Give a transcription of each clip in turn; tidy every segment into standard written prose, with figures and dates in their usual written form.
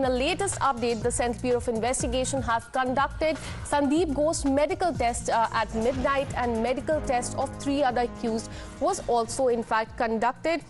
a latest update, the Central Bureau of Investigation has conducted Sandeep Ghosh medical test at midnight, and medical test of 3 other accused was also in fact conducted.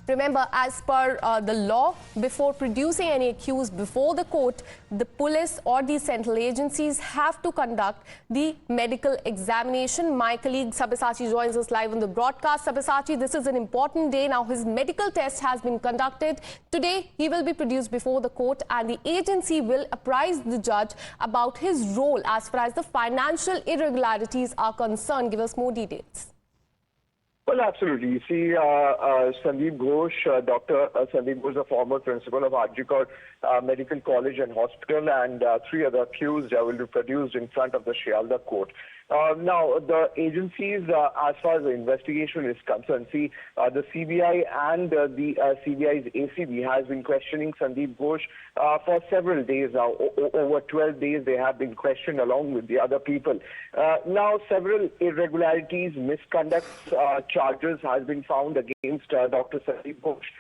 Remember, as per the law, before producing any accused before the court, the police or the central agencies have to conduct the medical examination. My colleague Sabyasachi joins us live on the broadcast. Sabyasachi, this is an important day. Now, his medical test has been conducted. Today, he will be produced before the court, and the agency will apprise the judge about his role as far as the financial irregularities are concerned. Give us more details. Well, absolutely. You see, Sandeep Ghosh, Dr. Sandeep Ghosh, the former principal of R.G. Kar Medical College and Hospital, and 3 other accused will be produced in front of the Shialda court. Now, the agencies, as far as the investigation is concerned, see, the CBI and the CBI's ACB has been questioning Sandeep Ghosh for several days now. Over 12 days, they have been questioned along with the other people. Now, several irregularities, misconduct charges has been found against Dr. Sandeep Ghosh.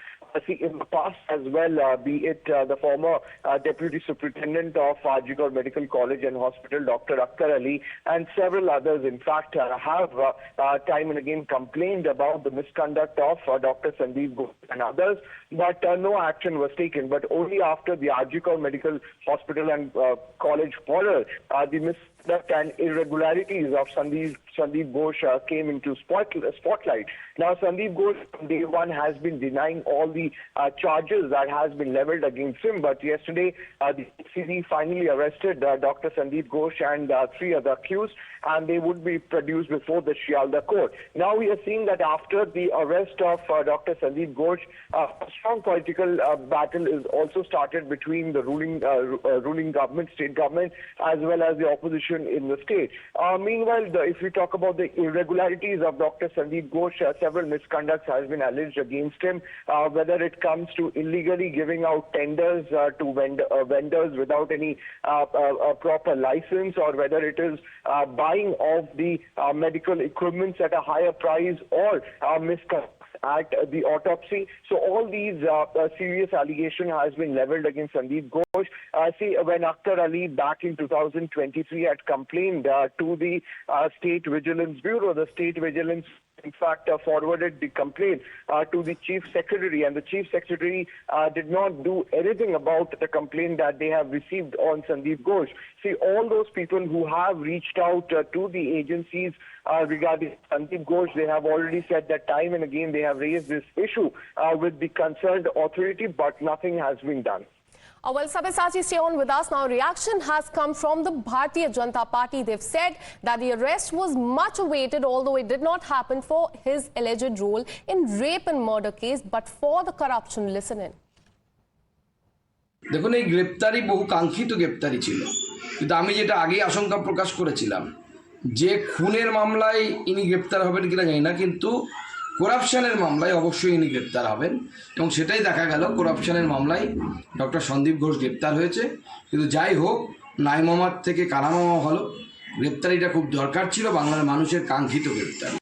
See, in the past as well, be it the former Deputy Superintendent of R.G. Kar Medical College and Hospital, Dr. Akhtar Ali, and several others, in fact, have time and again complained about the misconduct of Dr. Sandeep Ghosh and others, but no action was taken. But only after the R.G. Kar Medical Hospital and College horror, the misconduct and irregularities of Sandeep Ghosh came into spotlight. Now, Sandeep Ghosh from day one has been denying all the charges that has been leveled against him. But yesterday, the CBI finally arrested Dr. Sandeep Ghosh and 3 other accused, and they would be produced before the Shialda court. Now, we are seeing that after the arrest of Dr. Sandeep Ghosh, a strong political battle is also started between the ruling government, state government, as well as the opposition in the state. Meanwhile, if we talk about the irregularities of Dr. Sandeep Ghosh, several misconducts has been alleged against him, whether it comes to illegally giving out tenders to vendors without any proper license, or whether it is buying of the medical equipments at a higher price, or misconduct at the autopsy. So all these serious allegation has been leveled against Sandeep Ghosh. See, when Akhtar Ali back in 2023 had complained to the State Vigilance Bureau, the State Vigilance in fact forwarded the complaint to the Chief Secretary, and the Chief Secretary did not do anything about the complaint that they have received on Sandeep Ghosh. See, all those people who have reached out to the agencies regarding Sandeep Ghosh, they have already said that time and again they have raised this issue with the concerned authority, but nothing has been done. Well, Sabyasachi, stay on with us. Now, reaction has come from the Bharatiya Janata Party. They've said that the arrest was much awaited, although it did not happen for his alleged role in rape and murder case, but for the corruption. Listen in. দেখুন, এই গ্রেপ্তারি বহু কাঙ্ক্ষিত গ্রেপ্তারি ছিল, কিন্তু আমি যেটা আগেই আশঙ্কা প্রকাশ করেছিলাম যে খুনের মামলায় ইনি গ্রেপ্তার হবেন কিনা জানি না, কিন্তু করাপশনের মামলায় অবশ্যই ইনি গ্রেপ্তার হবেন, এবং সেটাই দেখা গেল। করাপশনের মামলায় ডক্টর সন্দীপ ঘোষ গ্রেপ্তার হয়েছে। কিন্তু যাই হোক, নাই মামার থেকে কানা মামা হলো। গ্রেপ্তারিটা খুব দরকার ছিল, বাংলার মানুষের কাঙ্ক্ষিত গ্রেপ্তারি।